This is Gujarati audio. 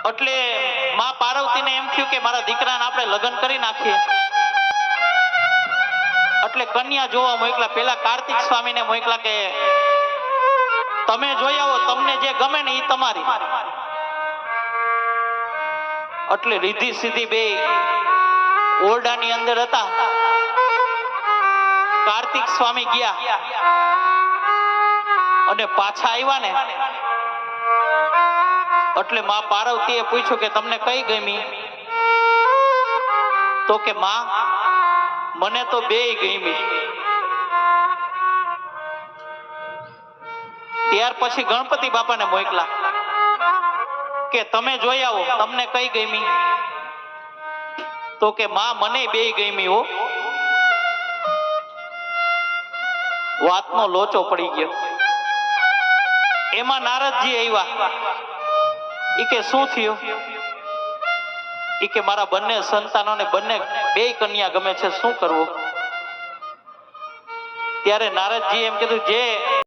એટલે માં પાર્વતીને એમ થયું કે મારા દીકરાને આપણે લગ્ન કરી નાખીએ. એટલે કન્યા જોવા મોકલા. પેલા કાર્તિક સ્વામીને મોકલા કે તમે જોઈ આવો, તમને જે ગમે ને એ તમારી. એટલે રીધી સીધી બે ઓરડાની અંદર હતા. કાર્તિક સ્વામી ગયા અને પાછા આવ્યા ને એટલે માં પાર્વતીએ પૂછ્યું કે તમને કઈ ગમી? તો કે માં મને તો બેય ગમી. ત્યાર પછી ગણપતિ બાપાને મોકલા કે તમે જોઈ આવો, તમને કઈ ગમી? તો કે માં મને બેય ગમી હો. વાતનો લોચો પડી ગયો. એમાં નારદજી આવ્યા. ઈ કે શું થયું? ઈ કે મારા બંને સંતાનોને બંને બેય કન્યા ગમે છે, શું કરવું? ત્યારે નારદજી એમ કીધું જે